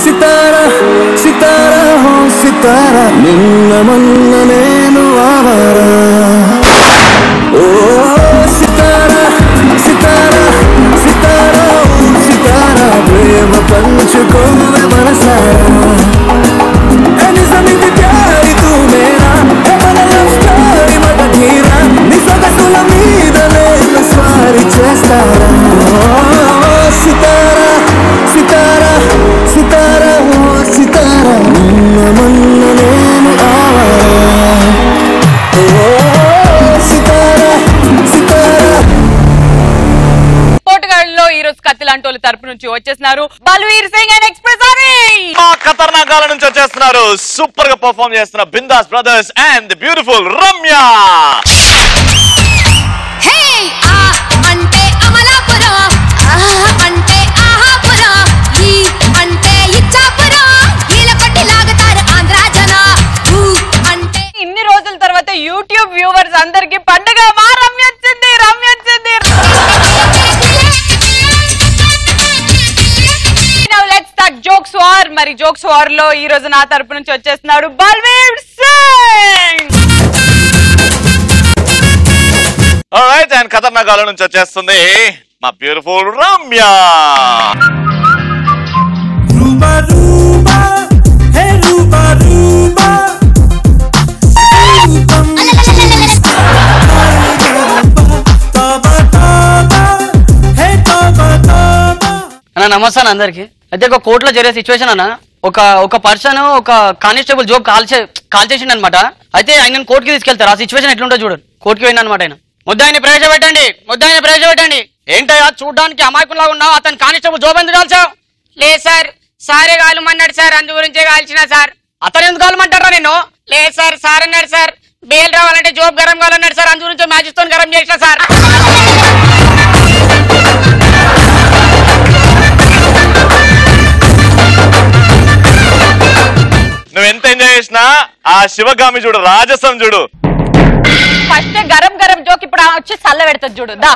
సితారా సితారా హో సితారా నిన్న మొన్న నేను ఆవారా ఓ సితారా సితారా సితారా సితారా ప్రేమ పంచుకోవే మనసారా నిజమిది ప్యారి తూ మేరా మన లవ్ స్టోరీ మట ధీరా నీ సొగసుల మీద నేను స్వారీ చేస్తారా సితారా సితారా సితారా సితారా నిన్న మొన్న నేను ఆవారా సితారా సితారా. పోటుగాళ్ళలో ఈ రోజు కత్తిలాంటి వాళ్ళ తరపు నుంచి వచ్చేస్తున్నారు బల్వీర్ సింగ్ అండ్ ఎక్స్ప్రెస్ మా ఖతర్నాకాల నుంచి వచ్చేస్తున్నారు సూపర్ గా పర్ఫార్మ్ చేస్తున్న bindaas brothers and the beautiful Ramya. ఇన్ని రోజుల తర్వాత యూట్యూబ్ వ్యూవర్స్ అందరికి పండుగ మా రమ్య వచ్చింది రమ్య వచ్చింది. జోక్స్ వార్ మరి జోక్స్ వార్ లో ఈ రోజు నా తరపు నుంచి వచ్చేస్తున్నాడు బల్వీర్ సింగ్. ఆల్రైట్ అండ్ ఖతర్నాకాల నుంచి వచ్చేస్తుంది మా బ్యూటిఫుల్ రమ్య. రూబా రూబా హే రూబా రూబా అన్న నమస్తే అన్న అందరికి. అయితే ఒక కోర్టులో జరిగే సిచ్యువేషన్ అన్న, ఒక పర్సన్ ఒక కానిస్టేబుల్ జాబ్ కాల్ చేసిండు అనమాట. అయితే ఆయన కోర్టుకి తీసుకెళ్తారు. ఆ సిచ్యువేషన్ ఎట్లుంటో చూడు. కోర్టుకి పోయిన అనమాట. ఆయన ముద్దాయిని ప్రవేశపెట్టండి. ఏంటయ్యా చూడడానికి అమాయకులాగా ఉన్నావు, అతను కానిస్టేబుల్ జాబ్ ఎందుకు కాల్చావు? లేదు సార్, సారే కాలుమన్నాడు సార్, అందు గురించే కాల్చిన సార్. అతను ఎందుకు కాలుమంటారా నిన్ను? లేదు సార్, సార్ అన్నాడు సార్, బెయిల్ రావాలంటే జాబ్ గరం కావాలన్నాడు సార్, అందు గురించే మ్యాజిస్తో గరం చేసిన సార్. నువ్వు ఎంత ఎంజాయ్ చేసినా ఆ శివగామి చూడు, రాజసం చూడు. ఫస్ట్ గరం గరం జోక్ ఇప్పుడు వచ్చి చల్ల పెడతాడు చూడు. దా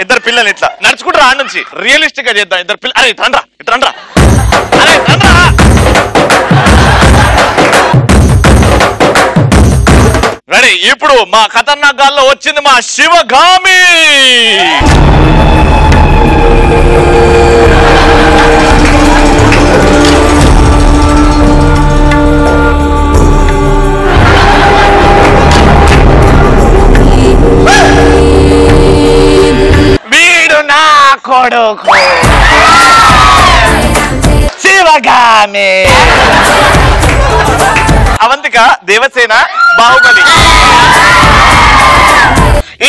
ఇద్దరు పిల్లలు ఇట్లా నడుచుకుంటారు ఆడ నుంచి రియలిస్టిక్ గా చేద్దాం. ఇద్దరు పిల్లలు అరే ఇట్రండ్రా అరే రండ్రా. రెడీ. ఇప్పుడు మా ఖతర్నాక్ గాల్లో వచ్చింది మా శివగామి. వీడు నా కొడుకు శివగామి. అవంతిక, దేవసేన, బాహుబలి.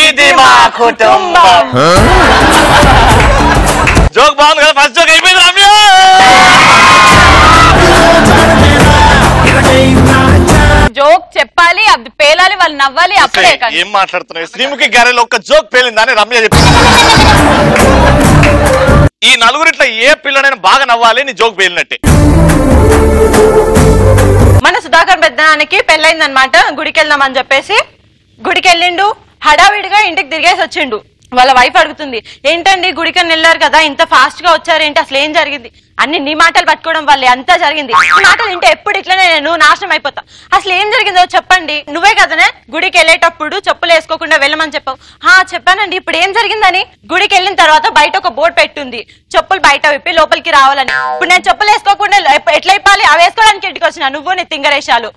ఇది మా కుటుంబం. జోక్ బాగుంది కదా. ఫస్ట్ జోక్ అయిపోయింది రమ్య. జోక్ చెప్పాలి, అది పేలాలి, వాళ్ళు నవ్వాలి. అప్పుడే ఏం మాట్లాడుతున్నాయి? శ్రీముఖి గారెలో ఒక్క జోక్ పేలిందని రమ్య చెప్పింది. ఈ నలుగురిట్లో ఏ పిల్లనైనా బాగా నవ్వాలి, నీ జోక్ పేలినట్టే. మన సుధాకర్ పెద్దనానికి పెళ్ళైందనమాట. గుడికి వెళ్దామని చెప్పేసి గుడికి వెళ్ళిండు. హడావిడిగా ఇంటికి తిరిగేసి వచ్చిండు. వాళ్ళ వైఫ్ అడుగుతుంది, ఏంటండి గుడికని వెళ్ళారు కదా, ఇంత ఫాస్ట్ గా వచ్చారేంటి, అసలు ఏం జరిగింది? అన్ని నీ మాటలు పట్టుకోవడం వల్లే అంతా జరిగింది. నీ మాటలు వింటే ఎప్పుడు ఇట్లనే నేను నాశనం అయిపోతా. అసలు ఏం జరిగిందో చెప్పండి. నువ్వే కదనే గుడికి వెళ్ళేటప్పుడు చెప్పులు వేసుకోకుండా వెళ్ళమని చెప్పావు. చెప్పానండి. ఇప్పుడు ఏం జరిగిందని? గుడికి వెళ్ళిన తర్వాత బయట ఒక బోర్డు పెట్టుంది, చెప్పులు బయట విప్పి లోపలికి రావాలని. ఇప్పుడు నేను చెప్పులు వేసుకోకుండా ఎట్లయిపోవాలి? అవి వేసుకోవడానికి ఇంటికి వచ్చిన నువ్వు నీ తింగరేశాలు.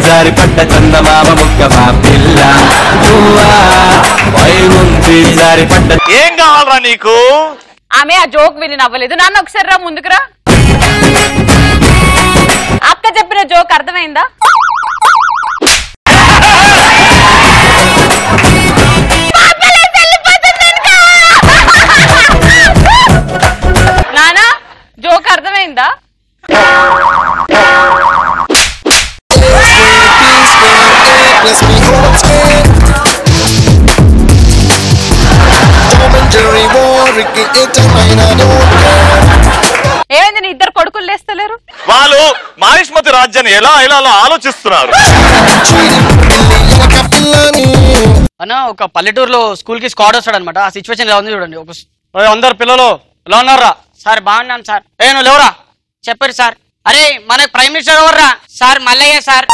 జారిపడ్డ చందమామ ముక్క మా పిల్ల. జారిపడ్డ ఏం కావాలరా నీకు? ఆమె ఆ జోక్ విని నవ్వలేదు. నాన్న ఒకసారి రా ముందుకురా. అక్క చెప్పిన జోక్ అర్థమైందా? నానా జోక్ అర్థమైందా? ఏమైంది కానీ ఇద్దరు కొడుకులు లేస్తలేరు? వాళ్ళు మాహిష్మతి రాజ్యాన్ని ఎలా ఎలా ఆలోచిస్తున్నారు. అన్న ఒక పల్లెటూరులో స్కూల్ కి స్క్వాడ్ వస్తాడు అనమాట. ఆ సిచ్యువేషన్ ఎలా ఉంది చూడండి. అందరు పిల్లలు ఎలా ఉన్నారా? సార్ బాగున్నాను సార్. నువ్వు లేవురా? చెప్పారు సార్. అరే మనకు ప్రైమ్ మినిస్టర్ ఎవర్రా? Sir Mallayya sir.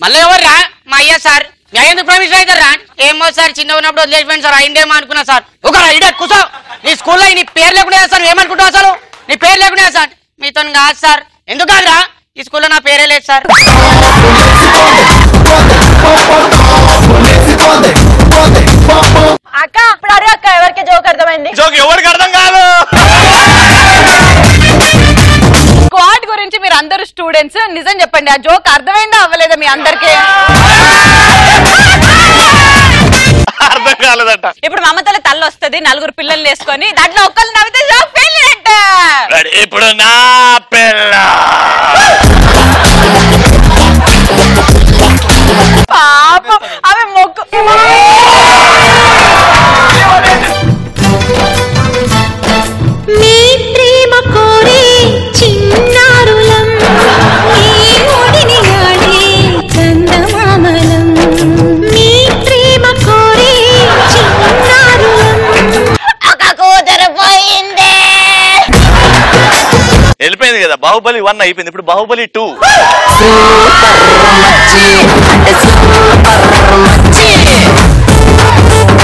మల్లయ్య ఎవర్రా? మా అయ్య సార్. ఎందుకు ప్రైమ్ మినిస్టర్ అవుతారా? ఏమో సార్, చిన్న ఉన్నప్పుడు వదిలేసిపోయింది సార్. అయిందేమో అనుకున్నా సార్. ఒక ఐడియా కూర్చో. నీ స్కూల్లో నీ పేరు లేకుండా సార్. ఏమనుకుంటావు అసలు? నీ పేరు లేకుండా సార్. మీతో కాదు సార్. ఎందుకు కాదురా? ఈ స్కూల్లో నా పేరే లేదు సార్. అక్క ఇప్పుడు అరే అక్క, ఎవరికి జోక్ అర్థమైంది? జోక్ ఎవరికి అర్థం కాదు. స్క్వాడ్ గురించి మీరు అందరు స్టూడెంట్స్ నిజం చెప్పండి, ఆ జోక్ అర్థమైందా అవ్వలేదా మీ అందరికి? అర్థం కాలేదట. ఇప్పుడు మమతల తల్లి వస్తుంది, నలుగురు పిల్లల్ని వేసుకొని దాంట్లో ఒక్కళ్ళు నవ్వితే జోక్ ఫెయిల్ అంట. ఇప్పుడు నా పిల్ల పాపం ఆమె మొక్కు. మీ ప్రేమ కోరే చిన్నారులం, మీ ఒడిని ఆడే చందమామలం. మీ ప్రేమ కోరే చిన్నారులం. ఒక కూతురు పోయిందే. వెళ్ళిపోయింది కదా. బాహుబలి 1 అయిపోయింది, ఇప్పుడు బాహుబలి 2.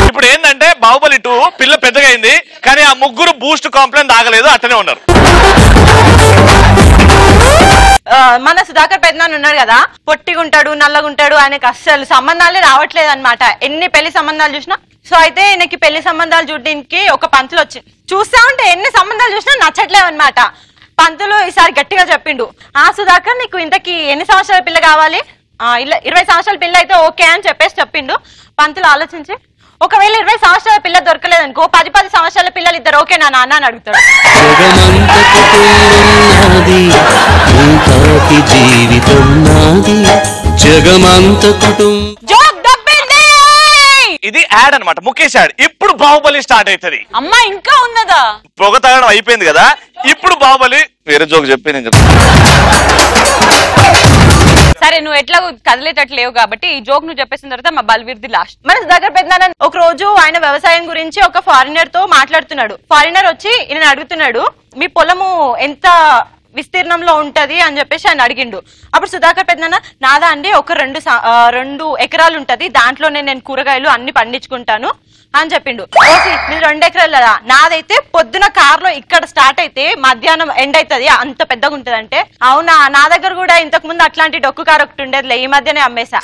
ఇప్పుడు ఏంటంటే బాహుబలి 2 పిల్ల పెద్దగా అయింది, కానీ ఆ ముగ్గురు బూస్ట్ కాంప్లైంట్ ఆగలేదు, అట్టనే ఉన్నారు. మన సుధాకర్ పెద్దనాన్న ఉన్నాడు కదా, పొట్టిగుంటాడు, నల్లగుంటాడు, ఆయనకి అస్సలు సంబంధాలే రావట్లేదు అనమాట. ఎన్ని పెళ్లి సంబంధాలు చూసినా. సో అయితే ఈయనకి పెళ్లి సంబంధాలు చూడడానికి ఒక పంతులు వచ్చి చూస్తా ఉంటే ఎన్ని సంబంధాలు చూసినా నచ్చట్లేవు అనమాట. పంతులు ఈసారి గట్టిగా చెప్పిండు, సుధాకర్ నీకు ఇంతకి ఎన్ని సంవత్సరాల పిల్ల కావాలి? 20 సంవత్సరాల పిల్ల అయితే ఓకే అని చెప్పిండు. పంతులు ఆలోచించి, ఒకవేళ 20 సంవత్సరాల పిల్ల దొరకలేదనుకో 10 సంవత్సరాల పిల్లలు ఇద్దరు ఓకే నా నాన్న అని అడుగుతాడు. ఇది యాడ్ అనమాట, ముఖేష్ యాడ్. ఇప్పుడు బాహుబలి స్టార్ట్ అవుతుంది. అమ్మా ఇంకా ఉన్నదా? పొగ తాగడం అయిపోయింది కదా, ఇప్పుడు బాహుబలి. వేరే జోక్ చెప్పి నేను చెప్తాను. సరే నువ్వు ఎట్లా కదిలేటట్టు లేవు కాబట్టి ఈ జోక్ నువ్వు చెప్పేసిన తర్వాత మా బల్వీర్ది లాస్ట్. మన దగ్గర పెద్దనాన్న ఒక రోజు ఆయన వ్యవసాయం గురించి ఒక ఫారినర్ తో మాట్లాడుతున్నాడు. ఫారినర్ వచ్చి ఈయన అడుగుతున్నాడు, మీ పొలము ఎంత విస్తీర్ణంలో ఉంటది అని చెప్పేసి ఆయన అడిగిండు. అప్పుడు సుధాకర్ పెద్దనాన్న, నాదా అండి ఒక 2 ఎకరాలు ఉంటది, దాంట్లోనే నేను కూరగాయలు అన్ని పండించుకుంటాను అని చెప్పిండు. ఓసి మీరు 2 ఎకరాలు కదా, నాదైతే పొద్దున కార్లో ఇక్కడ స్టార్ట్ అయితే మధ్యాహ్నం ఎండ్ అవుతుంది, అంత పెద్దగా ఉంటది అంటే. అవునా, నా దగ్గర కూడా ఇంతకు ముందు అట్లాంటి డొక్కు కారు ఒకటి ఉండేదిలే, ఈ మధ్యనే అమ్మేశా.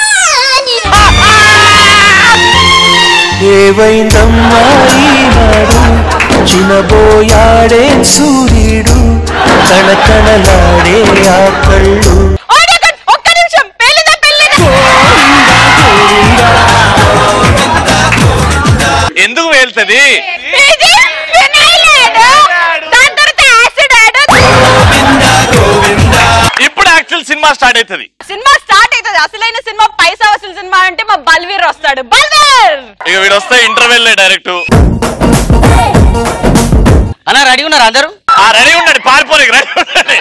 చినబోయాడే సూర్యుడు, కళకళలాడే ఆ కళ్ళు. ఒక్క నిమిషం, ఎందుకు వెళ్తుంది? ఇప్పుడు యాక్చువల్ సినిమా స్టార్ట్ అవుతుంది. అసలైన సినిమా పైసా వసూలు సినిమా అంటే మా బల్వీర్ వస్తాడు. బల్వీర్ ఇక వీడు వస్తే ఇంటర్వెల్ డైరెక్ట్. అన్న రెడీ ఉన్నారు అందరు? రెడీ ఉన్నాడు, పారిపోయి రెడీ ఉన్నాడు.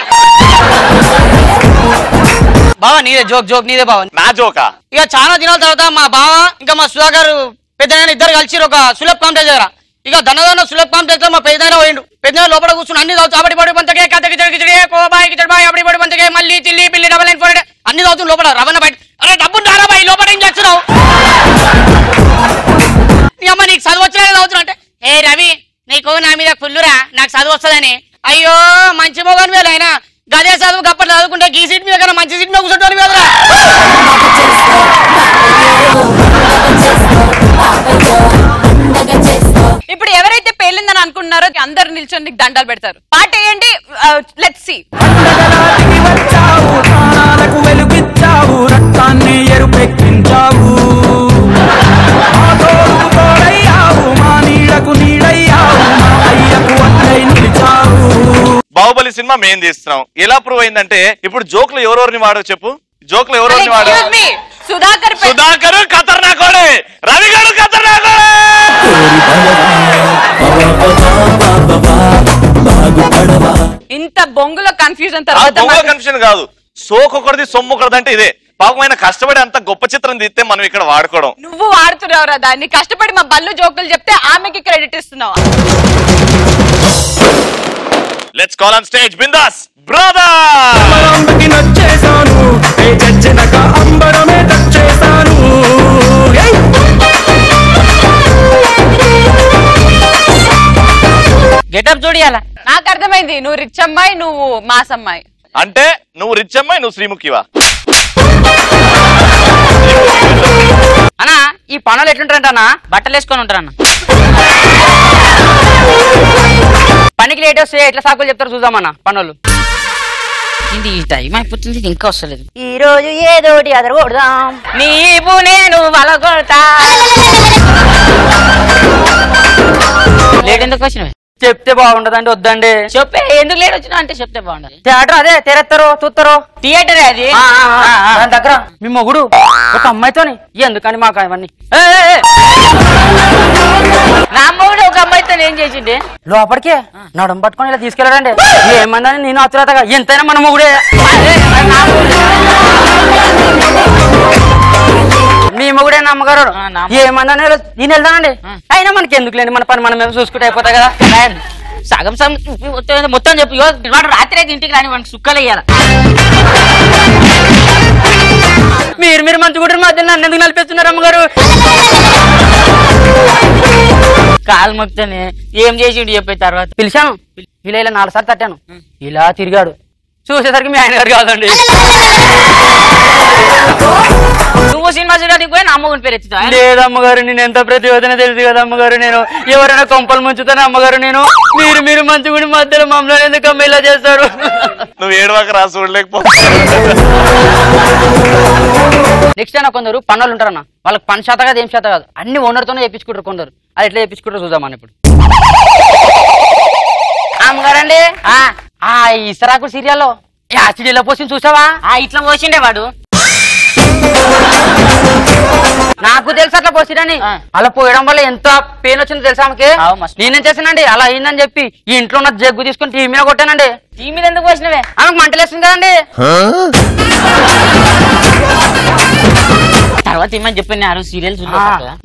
బావా నీదే జోక్ నీదే బావా. నా జోకా? ఇక చాలా దినాల తర్వాత మా బావ ఇంకా మా సుధాకర్ పెద్ద ఇద్దరు కలిసి ఒక సులభ్ కాంప్లెక్స్ దగ్గర ఇక దన్నదన్న సులభ్ కాంప్లెక్స్ లో మా పెద్దనాయన పోయిండు. పెద్దనాయన లోపల కూర్చుని అన్ని తాగుతూ అబడి పడి పంతకే కథకి చడికి కోబాయి కిచడిబాయి అబడి పడి పంతకే మళ్ళీ చిల్లి పిల్లి డబల్ నైన్ 4 అన్ని తాగుతూ లోపల రవణ బయట. అరే డబ్బు రారా బాయి, లోపల ఏం చేస్తున్నావు? నీ అమ్మ నీకు చదువు వచ్చినా తాగుతున్నా అంటే, ఏ రవి నీకు నా మీద ఫుల్లురా, నాకు చదువు వస్తుందని. అయ్యో మంచి మొగని వేలు అయినా గదే చదువు గప్పటి చదువుకుంటే ఈ సీట్ మీద కన్నా మంచి సీట్ మీద కూర్చోండి కదరా. ఇప్పుడు ఎవరైతే పేలిందని అనుకుంటున్నారో అందరు నిల్చొని దండాలు పెడతారు. పాట వేయండి, లెట్స్ సీ. వెలుగిచ్చావు, రక్తాన్ని ఎరుపెక్కించావు, మా నీడకు నీడయ్యావు, మా అయ్యకు అన్నై నిలిచావు. బాహుబలి సినిమా మేం తీస్తున్నాం. ఎలా ప్రూవ్ అయిందంటే ఇప్పుడు జోక్లు ఎవరెవరిని వాడో చెప్పు. జోక్లు ఎవరెవరిని వాడో? సుధాకర్ ఖతర్నాకోడే, రవి గారు ఖతర్నాకోడే. ఇంత బొంగులో కన్ఫ్యూజన్ కన్ఫ్యూజన్ కాదు, సోకొకరిది సొమ్ము ఒకరిది అంటే ఇదే. పాపమైన కష్టపడి అంత గొప్ప చిత్రం తీస్తే మనం ఇక్కడ వాడుకోవడం. నువ్వు వాడుతున్నావురా దాన్ని, కష్టపడి మా బల్లు జోకులు చెప్తే ఆమెకి క్రెడిట్ ఇస్తున్నావు. లెట్స్ కాల్ ఆన్ స్టేజ్ బిందాస్ బ్రదర్. అంబరంబకి నచ్చేసాను, ఏ చచ్చినక అంబరమే టచ్చేసాను. గెటప్ చూడియాల. నాకు అర్థమైంది, నువ్వు రిచ్ అమ్మాయి, నువ్వు మాస్ అమ్మాయి. అంటే నువ్వు రిచ్ అమ్మాయి, నువ్వు శ్రీముఖివా? అన్నా ఈ పనులు ఎట్లుంటారంట అన్న, బట్టలు వేసుకొని ఉంటారన్న. పనికి లేట్ వస్తే ఎట్లా సాకులు చెప్తారు చూద్దామన్న పనులు. ఇది టైం అయిపోతుంది, ఇంకా వస్తలేదు. ఈ రోజు ఏదోటి అదరు కొడదాం, నీవు నేను వలగొడతా. లేట్ ఎందుకు వచ్చినవి? చెప్తే బాగుండదండి, వద్దండి. చెప్పే ఎందుకు లేట్ వచ్చినా అంటే చెప్తే బాగుండదు. థియేటర్ అదే తెరేస్తారు చూస్తారు, థియేటర్ అది. దాని దగ్గర మీ మొగుడు ఒక అమ్మాయితోని ఎందుకని మాకు అవన్నీ. నా మొగుడు ఒక అమ్మాయితో ఏం చేసిండే, లోపలికే నడుము పట్టుకొని ఇలా తీసుకెళ్ళాడండి. ఏమన్నా నేను అతురాతగా ఎంతైనా మన మొగుడే. మీ మొగుడే నా అమ్మగారు. ఏమన్నా నేను వెళ్తానండి, అయినా మనకి ఎందుకు లేండి, మన పని మనం చూసుకుంటే అయిపోతాయి కదా. సగం సగం మొత్తం చెప్పి వాడు రాత్రి అయితే ఇంటికి రాని వాడికి సుక్కలు వేయాల. మీరు మంచి గుడి మధ్య నన్ను ఎందుకు నలిపేస్తున్నారు అమ్మగారు? కాలు మొక్తనే ఏం చేసిండు చెప్పే తర్వాత పిలిచాను. ఇలా 4 సార్లు తట్టాను, ఇలా తిరిగాడు. చూసేసరికి మీ ఆయన గారు కాదండి. నువ్వు సినిమా చూడడానికి పోయి నా అమ్మగుని పేరు ఎత్తుతా. లేదమ్మగారు, నేను ఎంత ప్రతివేదన తెలుసు కదా అమ్మగారు. నేను ఎవరైనా కొంపలు ముంచుతాను అమ్మగారు. నేను మీరు మంచిగుడి మధ్యలో మమ్మల్ని ఎందుకు అమ్మ ఇలా చేస్తారు? నువ్వు ఏడవాక రాసి చూడలేకపో. నెక్స్ట్ అయినా కొందరు పనులు ఉంటారన్న, వాళ్ళకి పని శాత కాదు ఏం శాత కాదు, అన్ని ఓనర్తోనే చేయించుకుంటారు కొందరు. అది ఎట్లా చేయించుకుంటారు చూద్దామని ఇప్పుడు. అమ్మగారండి ఇసరాకు సీరియల్లో యాసిడ్ ఇలా పోసి చూసావా? ఇట్లా పోసిండే వాడు. నాకు తెలుసు అట్లా పోసిరని. అలా పోయడం వల్ల ఎంత పెయిన్ వచ్చిందో తెలుసా ఆమెకి. నేనేం చేశానండి, అలా అయిందని చెప్పి ఈ ఇంట్లో ఉన్న జగ్గు తీసుకుని టీవీ మీద కొట్టానండి. టీవీ మీద ఎందుకు పోసినవే? ఆమెకు మంటలేస్తుంది కదండి. తర్వాత ఏమని చెప్పాను సీరియల్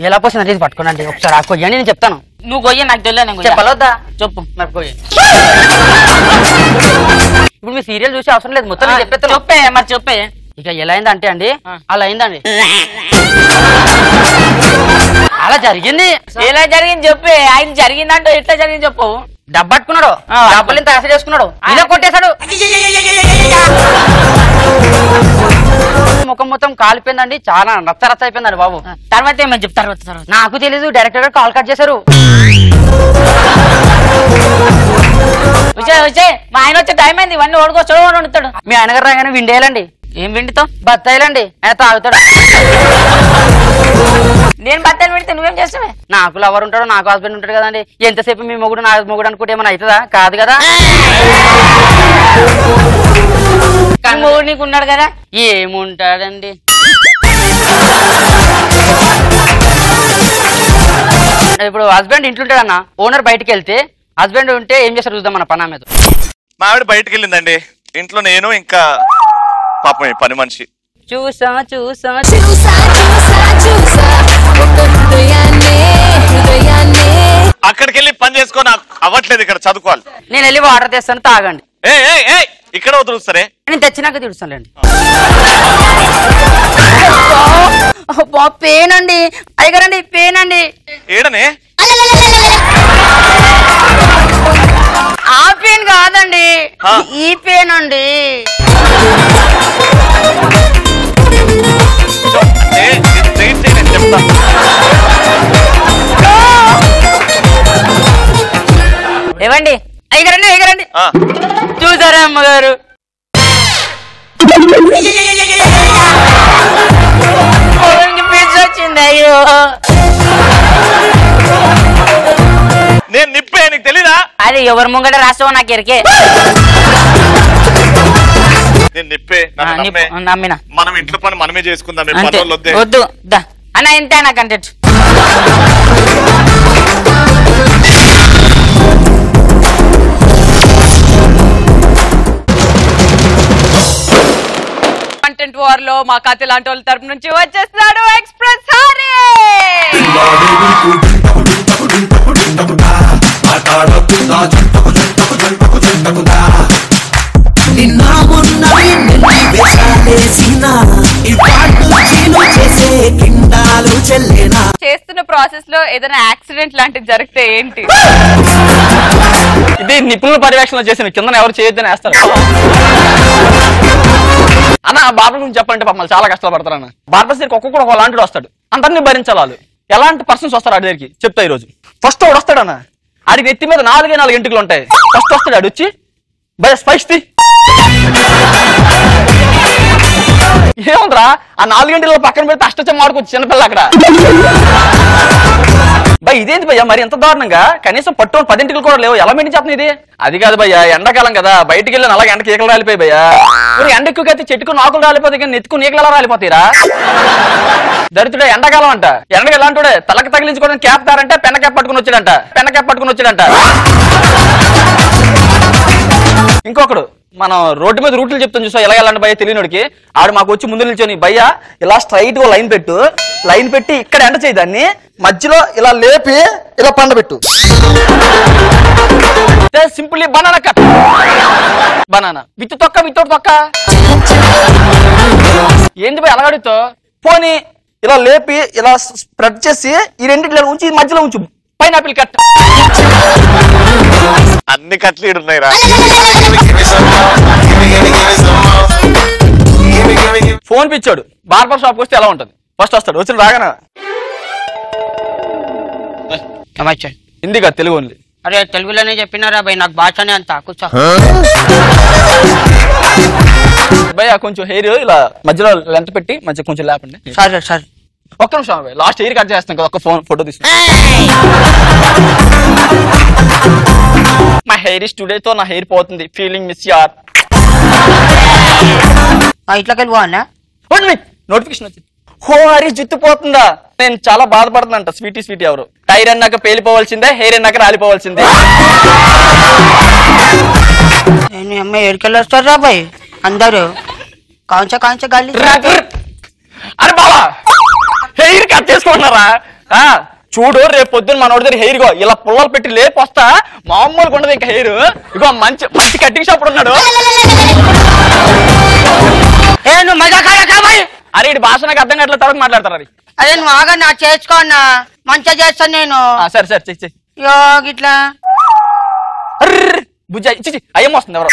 ఎలా పోసింది పట్టుకోనండి ఒకసారి ఆ కొయ్యండి, నేను చెప్తాను. నువ్వు కొయ్య నాకు తెలియదు, చెప్పలొద్దా? చెప్పు నాకు కొయ్య. ఇప్పుడు మీ సీరియల్ చూసి అవసరం లేదు, మొత్తం చెప్పేస్తాను. చెప్పే మరి చెప్పే. ఇక ఎలా అయిందంటే అండి, అలా అయిందండి. అలా జరిగింది. ఎలా జరిగింది చెప్పే. ఆయన జరిగిందంటే ఎట్లా జరిగింది చెప్పు. డబ్బట్టుకున్నాడు, డబ్బులు ఇంత యాసిడ్ చేసుకున్నాడు, ఇలా కొట్టేశాడు. ముఖం మొత్తం కాలిపోయిందండి, చాలా రచ్చ అయిపోయిందండి బాబు. తర్వాత ఏమని చెప్తారు? నాకు తెలీదు, డైరెక్టర్ గారు కాల్ కట్ చేశారు. మా ఆయన వచ్చే టైం అయింది, ఇవన్నీ ఓడుకోవచ్చు వండుతాడు. మీ ఆయన గారు రాగానే విండేయాలండి. ఏం విండితో? బత్తాయిలండి. ఆయన తాగుతాడు. నేను బత్తాయిలు పెడితే నువ్వేం చేస్తావే? నాకు లవర్ ఉంటాడు, నాకు హస్బెండ్ ఉంటాడు కదండి. ఎంతసేపు మీ మొగుడు నా మొగుడు అనుకుంటే ఏమైనా అవుతుందా? కాదు కదా. మొగుడు నీకు ఉన్నాడు కదా. ఏముంటాడండి, ఇప్పుడు హస్బెండ్ ఇంట్లుంటాడన్న, ఓనర్ బయటికి వెళ్తే హస్బెండ్ ఉంటే ఏం చేస్తారు చూద్దాం మన పనా మీద. మా ఆవిడ బయటకు వెళ్ళిందండి, ఇంట్లో నేను ఇంకా పాపం పని మనిషి. చూసా అక్కడికి వెళ్ళి పని చేసుకొని అవ్వట్లేదు, ఇక్కడ చదువుకోవాలి. నేను వెళ్ళి వాటర్ తెస్తాను, తాగండి. ఇక్కడ వదులుస్తారే, నేను తెచ్చినాక తీరుస్తానులేండి. పెయిన్ అండి అయ్యగారండి, పెయిన్ అండి. ఏడనే ఆ పెయిన్ కాదండి, ఈ పెయిన్ అండి. చెప్తా. ఏవండి అయ్యగారండి చూసారా అమ్మగారు? వచ్చింది. అయ్యో నేను నిప్పే, నీకు తెలీదా? అది ఎవరి ముంగట రాస్తావో నాకు ఎరికే. నేను నిప్పే, నమ్మిన. మనం ఇంట్లో పని మనమే చేసుకుందాం. వద్దు అన్న, ఇంత నా కంటెంట్. లో మా కథ లాంటి వాళ్ళ తరపు నుంచి వచ్చేస్తున్నాడు ఎక్స్ప్రెస్ హరి. చేస్తున్న ప్రాసెస్ లో ఏదైనా యాక్సిడెంట్ లాంటిది జరిగితే ఏంటి? ఇది నిపుణుల పర్యవేక్షణ చేసిన కింద ఎవరు చేయొద్దని వేస్తారు. అన్న బార్బర్ గురించి చెప్పంటే మమ్మల్ని చాలా కష్టాలు పడతారన్న. బార్బర్ దగ్గరికి ఒక్కొక్కడు ఒక లాంటి వస్తాడు, అందరినీ భరించాలి వాళ్ళు. ఎలాంటి పర్సన్స్ వస్తారు ఆడి దగ్గరికి చెప్తా ఈ రోజు. ఫస్ట్ వాడు వస్తాడన్న, ఆడికి ఎత్తి మీద 4 ఇంటికలు ఉంటాయి. ఫస్ట్ వస్తాడు ఆడు వచ్చి భయ స్పైస్తి ఏముందిరా ఆ 4 గంటల పక్కన పెడితే అష్టచం ఆడుకోవచ్చు చిన్నపిల్ల అక్కడ. భయ్ ఇదేంటి భయ్యా మరి ఎంత దారుణంగా? కనీసం పట్టు 10 ఇంటికలు కూడా లేవు, ఎలా మెయింటైన్ చేస్తుంది ఇది? అది కాదు భయ్యా, ఎండాకాలం కదా, బయటికి వెళ్ళి అలాగే ఎండకి ఈకలు రాలిపోయి భయ్యా. మరి ఎండ ఎక్కువైతే చెట్టుకు నాకులు రాలిపోతాయి కానీ నెత్తుకు నీకలు ఎలా రాలిపోతాయిరా? దరిద్రుడే ఎండాకాలం అంట. ఎండకి ఎలాంటి తలకి తగిలించుకోవడానికి క్యాప్ తారంటే పెన్న క్యాప్ పట్టుకుని వచ్చాడంట. ఇంకొకడు మనం రోడ్డు మీద రూట్లు చెప్తాం చూసా, ఎలా వెళ్ళండి భయ్య తెలియనోడికి. ఆడు మాకు వచ్చి ముందు నిల్చొని భయ్య ఇలా స్ట్రైట్ గా లైన్ పెట్టి ఇక్కడ ఎండ చేయి, దాన్ని మధ్యలో ఇలా లేపి ఇలా పండబెట్టు. Simply banana cut, banana with తొక్క వితౌట్ తొక్క. ఏంటి భయ్ అలాగడుతో? పోనీ ఇలా లేపి ఇలా స్ప్రెడ్ చేసి ఈ రెండింటిలో ఉంచి మధ్యలో ఉంచు, పైనాపిల్ కట్. అన్ని కట్లు ఉన్నాయి రా. ఫోన్ పిచ్చాడు. బార్బర్ షాప్ వస్తే ఎలా ఉంటది? ఫస్ట్ వస్తాడు, వచ్చిన రాగానే హిందీ కాదు తెలుగు ఓన్లీ. అరే తెలుగులోనే చెప్పినారా భయ్, నాకు భాషనే అంత కూర్చో. భయ్య కొంచెం హెయిర్ ఇలా మధ్యలో లెంత్ పెట్టి మధ్య కొంచెం లేపండి. సరే సరే ఒక్క నిమిషం భయ్, లాస్ట్ హెయిర్ కట్ చేస్తాం కదా, ఒక ఫోటో తీసుకుంటా. మా హెయిర్ ఇస్ టుడే తో నా హెయిర్ పోతుంది, ఫీలింగ్ మిస్ యార్. ఇట్లా వెళ్ళిపోవాలా? నోటిఫికేషన్ వచ్చింది. హో హరి జుట్టు పోతుందా? నేను చాలా బాధపడుతుందంట. స్వీటీ ఎవరు? టైర్ అన్నాక పేలిపోవాల్సిందే, హెయిర్ అన్నాక రాలిపోవాల్సిందే. నేను అమ్మాయి ఎడికెళ్ళి వస్తారా భయ్ అందరూ? కాంచ గాలి. అరే బావా హెయిర్ కట్ చేసుకుంటున్నారా? చూడు రేపు పొద్దున్న మనోడి దగ్గర హెయిర్ గో ఇలా పుల్లలు పెట్టి లేపొస్తా, మామూలుగా ఉండదు ఇంకా హెయిర్. ఇగో మంచి కటింగ్ షాప్ ఉన్నాడు. అరే ఇటు భాష నాకు అర్థం కావట్లేదు, తర్వాత మాట్లాడతారు. అది అదే నువ్వు ఆగా నా చేసుకోన్నా, మంచిగా చేస్తాను నేను. సరే చెయ్యి. ఇట్లా బుజ్జి ఇచ్చి అయ్యం వస్తుంది ఎవరు.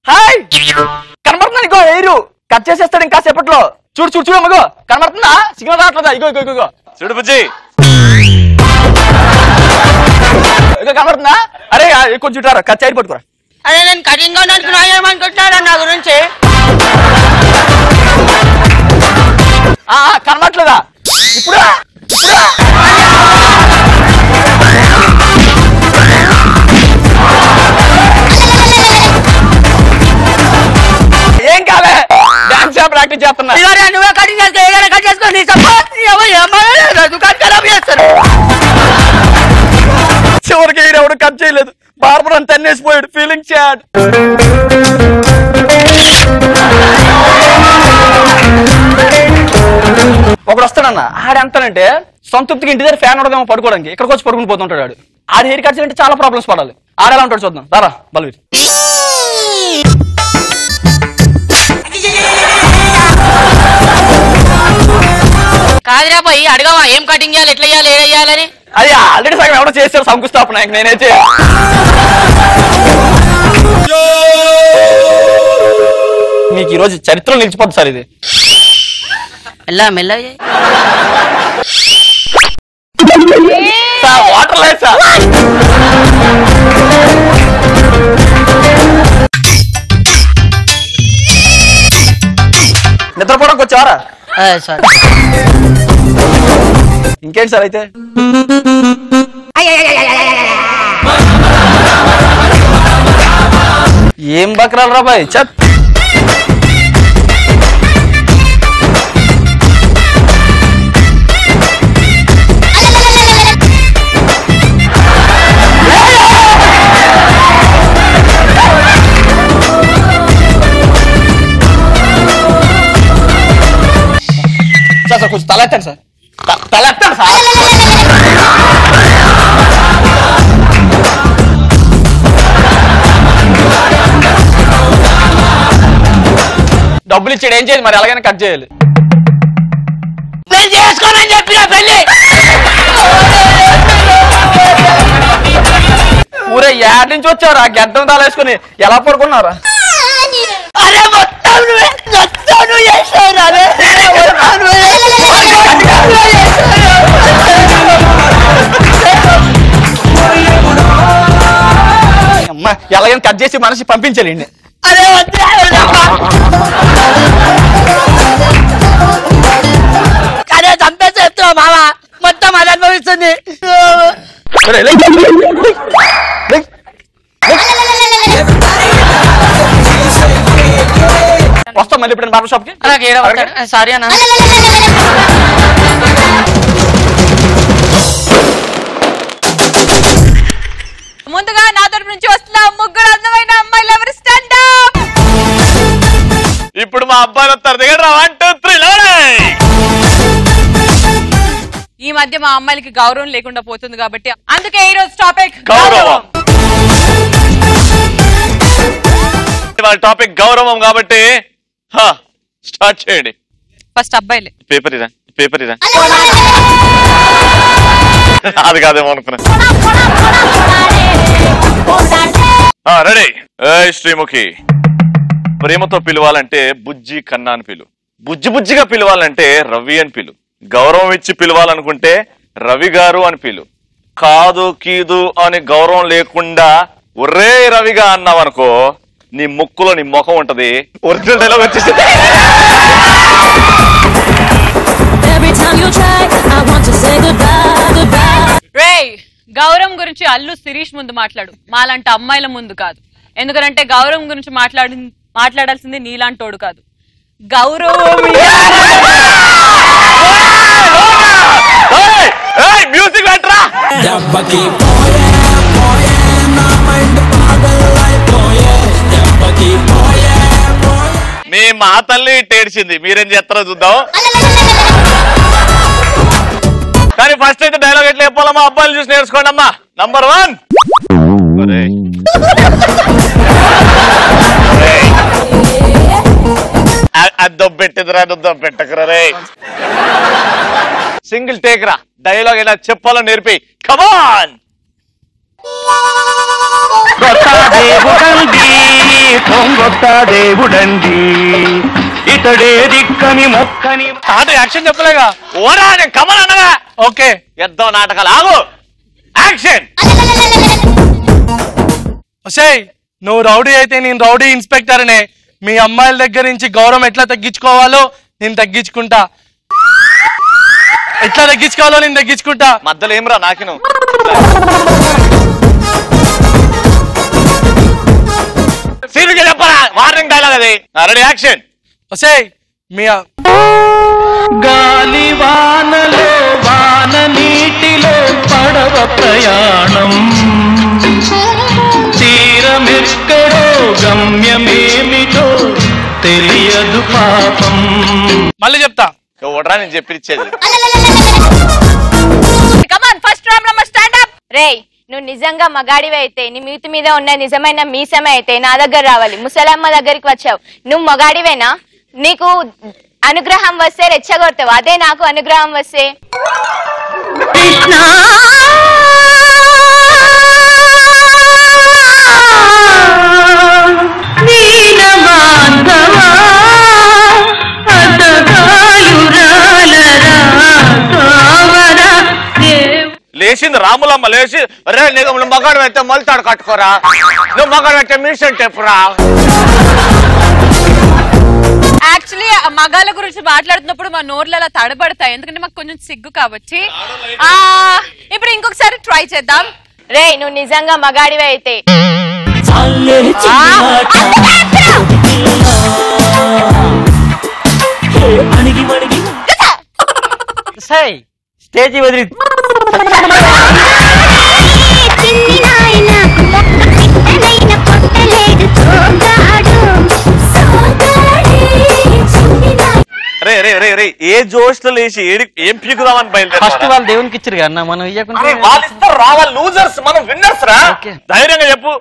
హాయ్ కనబడుతుందా నీకో హెయిర్? కట్ చేసేస్తాడు ఇంకా సేపట్లో. చూడు మగో కనబడుతుందా? సిగ్నల్ రావట్లేదా? ఇగో చూడు బుజ్జి, ఇగో కనబడుతుందా? అరే కొంచెం చుట్టారా కట్ చేయి పట్టుకురా. అదే నేను కటింగ్ అనుకున్నాను నా గురించి. కనబట్లేదా? ఇప్పుడు ఏం కాలే, డాన్స్ ప్రాక్టీస్ చేస్తున్నా. నువ్వే కటింగ్ చేసుకోండి. చివరికి ఎవడు కట్ చేయలేదు, బార్బర్ అంత అన్నేసిపోయాడు. Feeling sad. ఒకడు వస్తాడన్న, ఆడంతానంటే సంతృప్తికి ఇంటి దగ్గర ఫ్యాన్ ఉండదేమో పడుకోవడానికి, ఇక్కడికి వచ్చి పడుకుని పోతుంటాడు. ఆడు హెయిర్ కట్ చేయాలంటే చాలా ప్రాబ్లమ్స్ పడాలి. ఆడెలా ఉంటాడు చూద్దాం రారా బల్వీర్. కాదురా పోయి అడగవా ఏం కటింగ్ చేయాలి, ఎట్లా చేయాలి, ఏం చేయాలని? అది ఆల్రెడీ సగం ఎవడో చేశారు శంకుస్థాపన, నేనైతే మీకు ఈ రోజు చరిత్రలో నిలిచిపోతుంది సార్ ఇది. మెల్ల వాటర్ లేదు సార్. నిద్రపోవడానికి వచ్చారా? సార్ ఇంకేంటి సార్ అయితే? ఏం బకరాలు రా బాయ్ చత్. సార్ కొంచెం తలెత్తాను సార్ తలెత్తాను సార్ డబ్బులు ఇచ్చాడు ఏం చేయాలి మరి ఎలాగైనా కట్ చేయాలి నేను చేసుకోనని చెప్పిన పెళ్లి ఊరే యాడ్ నుంచి వచ్చారు ఆ గడ్డం తాలేసుకుని ఎలా పడుకున్నారా అరే మొత్తం నువ్వు చేసావు అమ్మా ఎలాగైనా కట్ చేసి మనిషి పంపించాలండి అరే అరే చంపేసేస్తున్నావు మామ మొత్తం అది అనుభవిస్తుంది వస్తాం మళ్ళీ ఇప్పుడు బార్బర్ షాప్ కి సారీ అన్న ముందుగా నా తరపు నుంచి వస్తున్న ముగ్గురు అందమైన అమ్మాయిలు ఎవరు స్టాండ్ అప్. ఇప్పుడు మా అబ్బాయిలు వస్తారు దగ్గర 1 2 3 ఈ మధ్య మా అమ్మాయిలకి గౌరవం లేకుండా పోతుంది కాబట్టి అందుకే ఈ రోజు టాపిక్ గౌరవం. ఇవాళ టాపిక్ గౌరవం కాబట్టి స్టార్ట్ చేయండి. ఫస్ట్ అబ్బాయిలే. పేపర్ ఇరా అది కాదేమో అనుకున్నా. రెడీ. శ్రీముఖి, ప్రేమతో పిలవాలంటే బుజ్జి కన్నా అని పిలు, బుజ్జిగా పిలవాలంటే రవి అని పిలు, గౌరవం ఇచ్చి పిలవాలనుకుంటే రవి గారు అని పిలు. కాదు కీదు అని గౌరవం లేకుండా ఒరే రవిగా అన్నావు అనుకో నీ ముక్కులో నీ ముఖం ఉంటది. ఒరిజినల్ డైలాగ్ వచ్చేసి రేయ్, గౌరవం గురించి అల్లు శిరీష్ ముందు మాట్లాడు, మాలాంటి అమ్మాయిల ముందు కాదు. ఎందుకంటే గౌరవం గురించి మాట్లాడాల్సింది నీలాంటోడు కాదు. గౌరవం మ్యూజిక్ పెట్టరా. మీ మా తల్లి టేడ్చింది, మీరేం చేస్తారో చూద్దాం. కానీ ఫస్ట్ అయితే డైలాగ్ ఎట్లా చెప్పాలమ్మా, అబ్బాయిలు చూసి నేర్చుకోండి అమ్మా. నంబర్ 1 అద్దొబ్బెట్టిదిరా, నుద్దొబ్బెట్టకురా రే. సింగిల్ టేక్ రా, డైలాగ్ ఎలా చెప్పాలో నేర్పి. కమాన్. దేవుడండి ఇతడే దిక్కని మొక్కని ఆట యాక్షన్ చెప్పలేగా. ఓరా నేను కమాన్ అనగా. ఓకే ఎద్దాం నాటకాలు. ఆగు. యాక్షన్. ఒసేయ్, నువ్వు రౌడీ అయితే నేను రౌడీ ఇన్స్పెక్టర్ అనే. మీ అమ్మాయిల దగ్గర నుంచి గౌరవం ఎట్లా తగ్గించుకోవాలో నేను తగ్గించుకుంటా. ఎట్లా తగ్గించుకోవాలో నేను తగ్గించుకుంటా. మధ్యలో ఏమరా నాకిను. సీరియస్గా చెప్పరా, వార్నింగ్ డైలాగ్ అది. Ready action. ఒసేయ్, మీ గాలి వానలో వాన నీటిలో పడవ ప్రయాణం తీరమెక్కడో గమ్యమేమిటో తెలియదు పాపం. మళ్ళీ చెప్తా. ఓడరా నేను చెప్పిచ్చేది. కమాన్, ఫస్ట్ రౌండ్ లో స్టాండ్ అప్. రేయ్, నువ్వు నిజంగా మగాడివి అయితే, నీ మీతి మీద ఉన్న నిజమైన మీసమే అయితే నా దగ్గర రావాలి. ముసలమ్మ దగ్గరికి వచ్చావు, నువ్వు మగాడివేనా? నీకు అనుగ్రహం వస్తే రెచ్చగొడతావు, అదే నాకు అనుగ్రహం వస్తే లేచింది రాములమ్మ. లేచి రే నువ్వు మగాడు అయితే మొలతాడు కట్టుకోరా, నువ్వు మగాడు అయితే మీషన్ టెప్పురా. యాక్చువల్లీ మగాళ్ళ గురించి మాట్లాడుతున్నప్పుడు మా నోర్లు అలా తడబడతాయి, ఎందుకంటే మాకు కొంచెం సిగ్గు కాబట్టి. ఇప్పుడు ఇంకొకసారి ట్రై చేద్దాం. రేయ్, నువ్వు నిజంగా మగాడివి అయితే స్టేజ్ వదిలి రే రే రే రే ఏ జోష్ లో లేచి ఏం పీకుదామని బయలుదేరి ఫస్ట్ వాళ్ళు దేవునికి ఇచ్చారు అన్న మనం ఇవ్వకుండా వాళ్ళు ఇస్తారు రా, వాళ్ళు లూజర్స్, మనం విన్నర్స్ రా. ధైర్యంగా చెప్పు.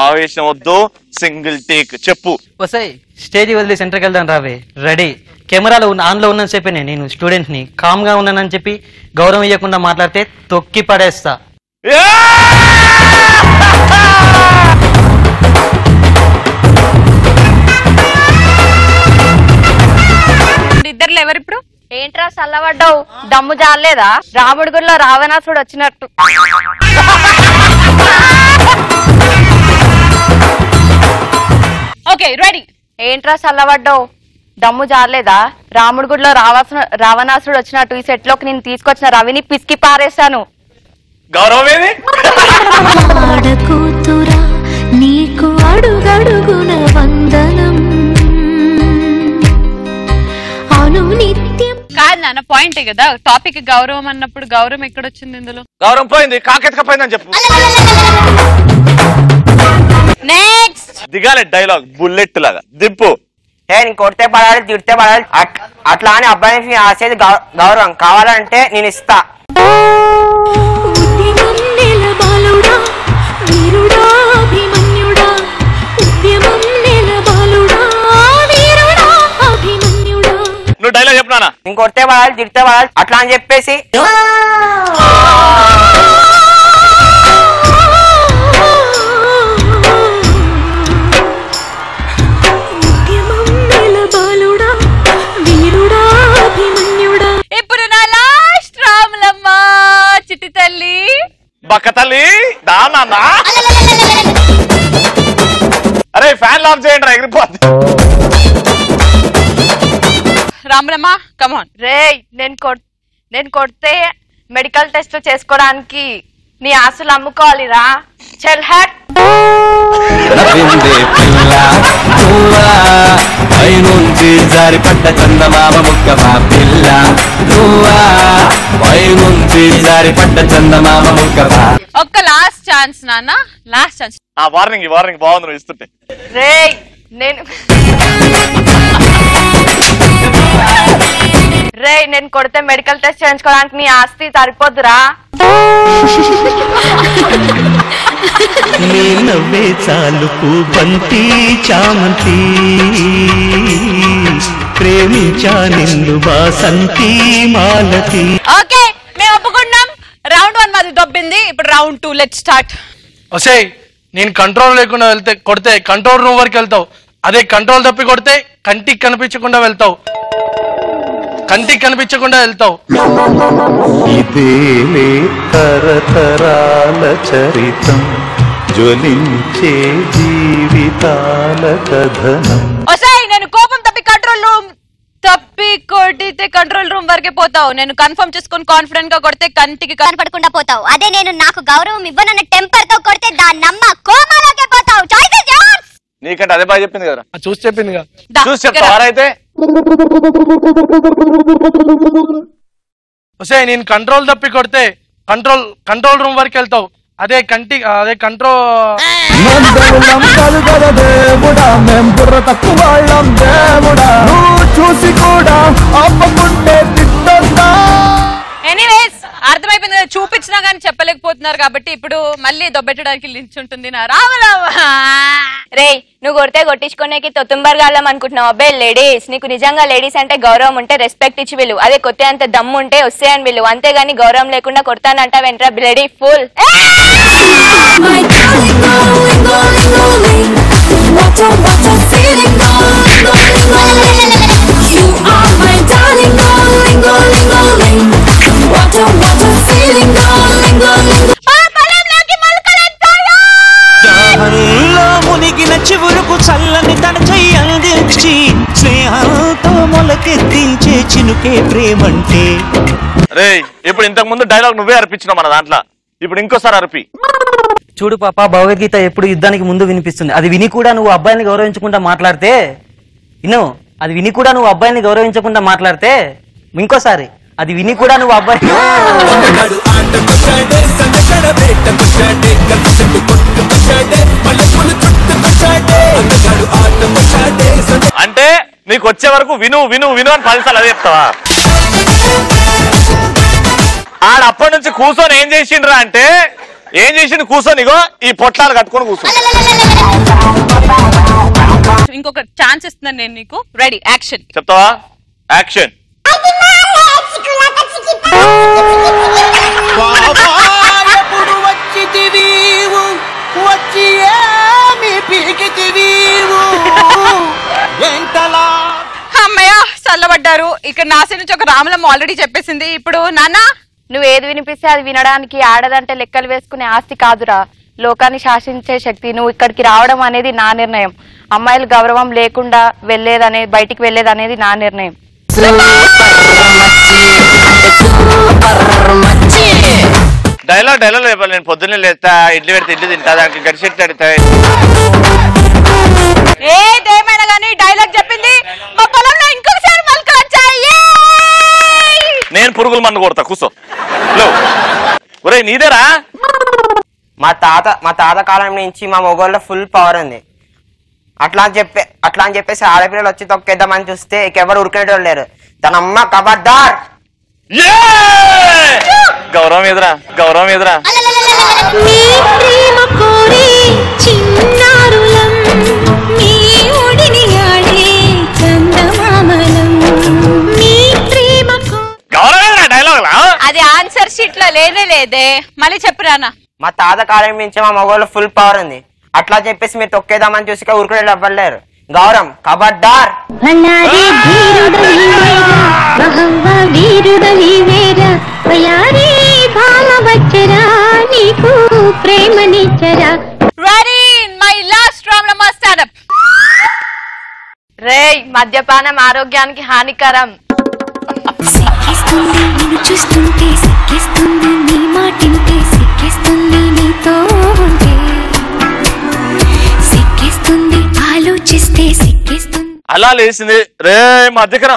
ఆవేశం వద్దు, సింగిల్ టేక్ చెప్పు. వస్తాయి స్టేజ్ వదిలి సెంటర్కి వెళ్దాం రావే. రెడీ. కెమెరాలో ఆన్ లో ఉన్నని చెప్పి నేను స్టూడెంట్ ని కామ్ గా ఉన్నానని చెప్పి గౌరవం ఇవ్వకుండా మాట్లాడితే తొక్కి పడేస్తా. ఇద్దరు ఎవరు ఇప్పుడు? ఏంట్రా చల్లబడ్డావు, దమ్ము జాలేదా? రాముడి గుడిలో రావణాసుడు వచ్చినట్టు. Okay ready. ఏంట్రా చల్లబడ్డావు, దమ్ము జాలేదా? రాముడి గుడిలో రావణాసుడు వచ్చినట్టు ఈ సెట్ లోకి నేను తీసుకొచ్చిన రవిని పిసికి పారేశాను. గౌరవమేది? ఆడకూతురా నీకు అడుగడుగున వందనం అను నిత్యం. కాదు నాన్న, పాయింటే కదా టాపిక్. గౌరవం అన్నప్పుడు గౌరవం ఎక్కడొచ్చింది ఇందులో? గౌరవం పోయింది, కాకెత్తుకపోయిందని చెప్పు. నెక్స్ట్ దిగాలి డైలాగ్ బుల్లెట్ లాగా దింపు. నేను కొడితే పడాలి, తిడితే పడాలి, అట్లా అని అబ్బాయిని ఆసేది గౌరవం. కావాలంటే నేను ఇస్తా. ఉద్యమం నెలబాలుడా వీరుడా అభిమన్యుడా, ఉద్యమం నెలబాలుడా వీరుడా అభిమన్యుడా. నువ్వు డైలాగ్ చెప్పినానా? నేను కొడితే పడాలి, తిడితే పడాలి, అట్లా అని చెప్పేసి ఇప్పుడు నా లాస్ట్ రాములమ్మ చిట్టి తల్లి బక్క తల్లి దానా. అరే ఫ్యాన్ ఆఫ్ చేయండి రా, ఎగిరిపోద్ది. రాములమ్మ కమాన్. రేయ్ నేను కొడితే మెడికల్ టెస్ట్ చేసుకోవడానికి నీ ఆస్తులు అమ్ముకోవాలిరా. చెల్ హట్. నవ్విందే పిల్ల నువ్వా, పైనుంచి జారిపడ్డ చందమామ ముక్కమా పిల్ల నువ్వా, పైనుంచి జారిపడ్డ చందమామ ముక్కమా. ఒక్క లాస్ట్ ఛాన్స్ నాన్న, లాస్ట్ ఛాన్స్. వార్నింగ్ బాగుంది నువ్వు ఇస్తుంటే. రేయ్ నేను కొడితే మెడికల్ టెస్ట్ చేయించుకోవడానికి నీ ఆస్తి సరిపోద్దురా. నీ నవ్వే చాలుకు బంతి చామంతి, ప్రేమించా నిన్ను బాసంతి మాలతి. ఓకే మేము ఒప్పుకున్నాం. రౌండ్ 1 మాది దొబ్బింది. ఇప్పుడు రౌండ్ 2 లెట్స్ స్టార్ట్. వసే నేను కంట్రోల్ లేకుండా కొడితే కంట్రోల్ రూమ్ వరకు వెళ్తావు. అదే కంట్రోల్ తప్పి కొడితే కంటికి కనిపించకుండా వెళ్తావు. ఇదేలే తరతరాల చరితం, జ్వలించే జీవితాల కథనం. ఒసేయ్ నేను కోపం తప్పి కొడితే కంట్రోల్ రూమ్ వరకే పోతావు. నేను కన్ఫర్మ్ చేసుకొని కాన్ఫిడెంట్ గా కొడితే కంటికి కనపడకుండా పోతావు. అదే నేను నాకు గౌరవం ఇవ్వనన్న టెంపర్ తో కొడితే దాన్నమ్మ కోమాలోకే పోతావు. Choice is yours. నీకంటే అదే బాగా చెప్పింది కదా. చూసి చెప్పిందిగా. చూసి చెప్తావారైతే. వసే నేను కంట్రోల్ తప్పి కొడితే కంట్రోల్ రూమ్ వరకు వెళ్తావు. అదే కంట్రోల్ దేవుడా మేం బుర్ర తక్కువ వాళ్ళం దేవుడా, నువ్వు చూసి కూడా ఆపకుంటే తిట్టొద్దా. ఎనీవేస్ అర్థమైపోయింది కదా, చూపించినా కానీ చెప్పలేకపోతున్నారు కాబట్టి ఇప్పుడు మళ్ళీ దొబ్బెట్టడానికి లించ్ ఉంటుంది నా రామరామ. రేయ్ నువ్వు కొడితే కొట్టించుకోనేకి తొత్తుంబర్గాళ్ళం అనుకుంటున్నావు. అబ్బాయి లేడీస్, నీకు నిజంగా లేడీస్ అంటే గౌరవం ఉంటే రెస్పెక్ట్ ఇచ్చి విలువ. అదే కొత్త అంత దమ్ము ఉంటే వస్తే అని విలువ. అంతేగాని గౌరవం లేకుండా కొడతానంట వెంట్రా బ్లడీ ఫుల్. మునిగిన చివురుకు చల్లని తన చెయ్యి అందించి స్నేహంతో మొలకెత్తించే చినుకే ప్రేమంటే. రే ఇప్పుడు ఇంతకు ముందు డైలాగ్ నువ్వే అర్పించినావు మన దాంట్లో, ఇప్పుడు ఇంకోసారి అర్పి. చూడు పాప, భగవద్గీత ఎప్పుడు యుద్ధానికి ముందు వినిపిస్తుంది. అది విని కూడా నువ్వు అబ్బాయిని గౌరవించకుండా మాట్లాడితే ఇంకోసారి అది విని కూడా నువ్వు అబ్బాయి అంటే నీకు వచ్చే వరకు విను విను విను అని 10 సార్లు అదే చెప్తావా? ఆడ అప్పటి నుంచి కూర్చొని ఏం చేసిండ్రా అంటే ఏం చేసిండు కూర్చొని ఇగో ఈ పొట్లాలు కట్టుకొని కూర్చో. ఇంకొక ఛాన్స్ ఇస్తున్నాను నేను నీకు. Ready, action. చెప్తావా? యాక్షన్. అమ్మయ్య చల్లబడ్డారు. ఇక్కడ నాసి నుంచి ఒక రాములమ్మ ఆల్రెడీ చెప్పేసింది. ఇప్పుడు నాన్న నువ్వు ఏది వినిపిస్తే అది వినడానికి ఆడదంటే లెక్కలు వేసుకునే ఆస్తి కాదురా, లోకాన్ని శాసించే శక్తి. నువ్వు ఇక్కడికి రావడం అనేది నా నిర్ణయం. అమ్మాయిలు గౌరవం లేకుండా వెళ్ళేదనేది, బయటికి వెళ్ళేదనేది నా నిర్ణయం. డైలాగ్ చెప్పాలి. నేను పొద్దున్నే లేస్తా, ఇడ్లీ పెడితే ఇడ్లీ తింటా, దానికి గడిచెట్లు అడుగుతాయి. ఏదేమైనా కానీ డైలాగ్ చెప్పింది. మా పొలంలో ఇంకొకసారి మొలకలు వచ్చాయి. నేను పురుగుల మందు కొడతా, కూర్చో. ఒరే నీదేరా? మా తాత కాలం నుంచి మా మొగోళ్ళలో ఫుల్ పవర్ ఉంది. అట్లా అని చెప్పేసి ఆడపిల్లలు వచ్చి తొక్కేద్దామని చూస్తే ఎవరు ఉరికేటోళ్ళు లేరు. తన అమ్మ కబడ్డార్. గౌరవం ఎదురా, గౌరవం ఎదురా. అది ఆన్సర్ షీట్ లో లేదే. మళ్ళీ చెప్పురానా. మా తాత కాలం నుంచి మా మొగోళ్ళలో ఫుల్ పవర్ ఉంది. అట్లా చెప్పేసి మీరు తొక్కేద్దామని చూసి ఉరికేటోళ్ళు ఎవ్వలేరు. గౌరవం కబడ్డార్. రేయ్, మద్యపానం ఆరోగ్యానికి హానికరం. సిక్కిస్తుంది నిన్ను చూస్తుంటే, సిక్కిస్తుంది నీ మాటింటే, సిక్కిస్తుంది నీతో ఉంటే, సిక్కిస్తుంది ఆలోచిస్తే, సిక్కిస్తుంది అలా లేచింది రే మధ్యకర.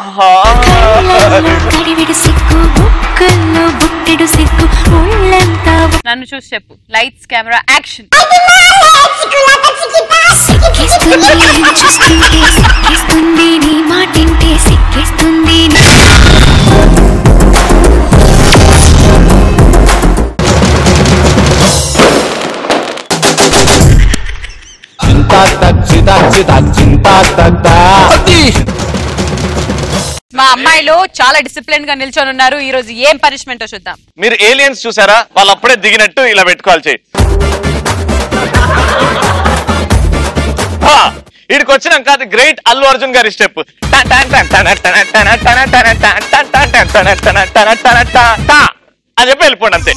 కడివిడు సిగ్గు, బుక్కల్లో బుట్టెడు సిగ్గు, ఒళ్ళంతా. నన్ను చూసి చెప్పు. Lights, camera, action. సిక్కిస్తుంది నిన్ను చూస్తుంటే, సిక్కిస్తుంది నీ మాటింటే, సిక్కిస్తుంది మా అమ్మాయిలు చాలా డిసిప్లిన్ గా నిల్చొని ఉన్నారు. ఈ రోజు ఏం పనిష్మెంట్ చూద్దాం. మీరు ఏలియన్స్ చూసారా? వాళ్ళు అప్పుడే దిగినట్టు ఇలా పెట్టుకోవాలి చేయి. వీడికి వచ్చినాక అది గ్రేట్ అల్లు అర్జున్ గారి స్టెప్ అని చెప్పి వెళ్ళిపోండి అంతే.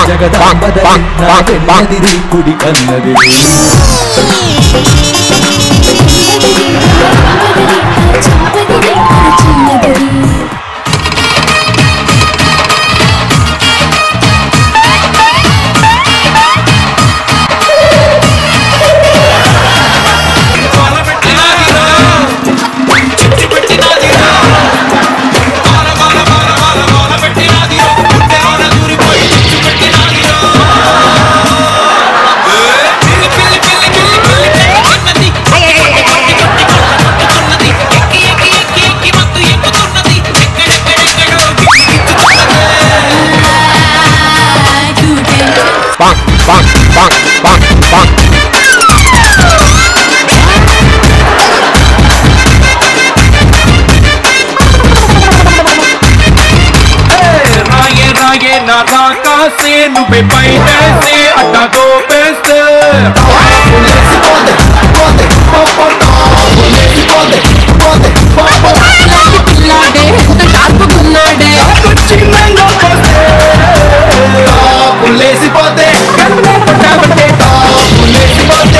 జగదాంబదరి కుడి కన్నది. కాసే నువ్వే పైనేసి అట్టా దోపేస్తే పిల్లాడే టాపుకున్నాడే చిన్నంగా పోతే పుల్లేసిపోతే పుల్లేసిపోతే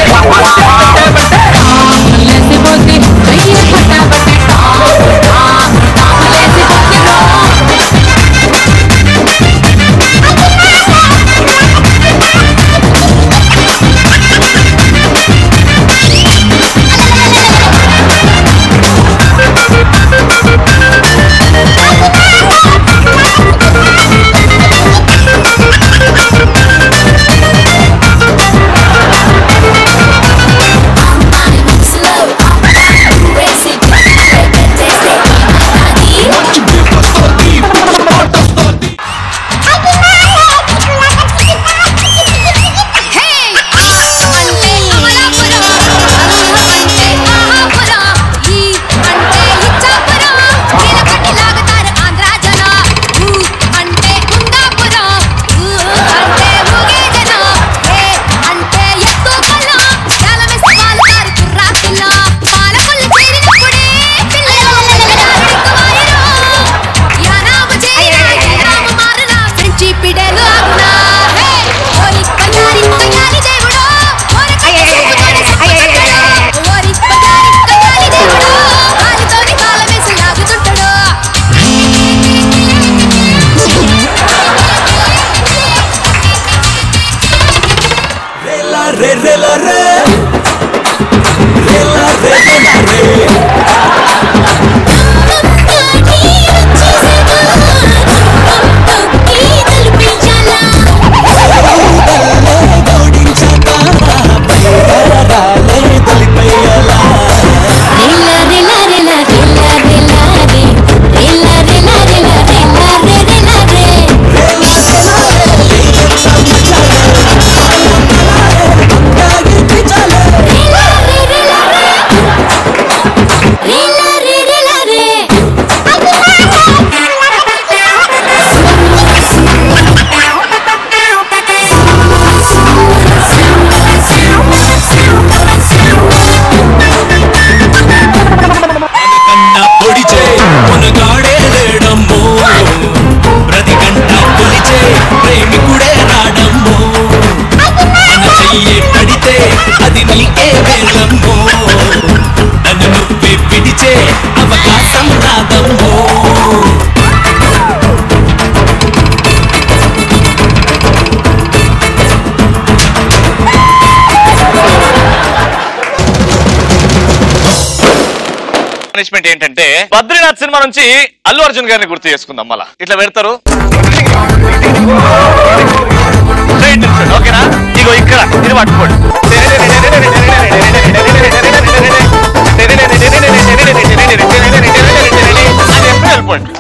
పనిష్మెంట్ ఏంటంటే బద్రీనాథ్ సినిమా నుంచి అల్లు అర్జున్ గారిని గుర్తు చేసుకుందాం. మళ్ళా ఇట్లా పెడతారు, ఓకేనా? ఇగో ఇక్కడ ఇది పట్టుకోండి. అది ఎప్పుడు వెళ్ళిపోండి.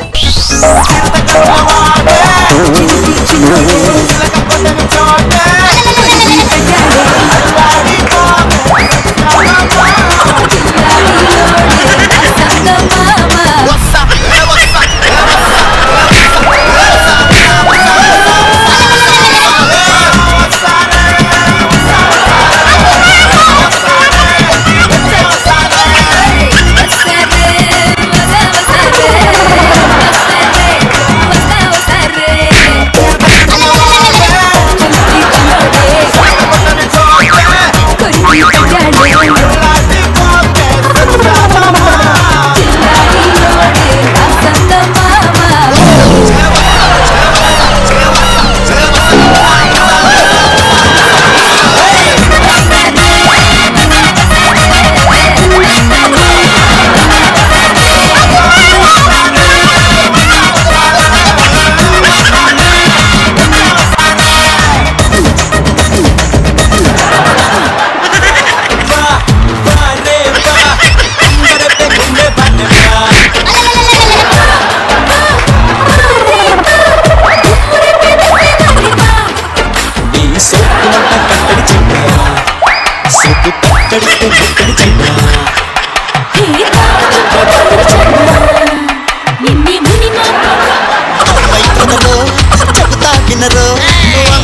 చెబుతా వినరు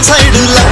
సైడ్ లా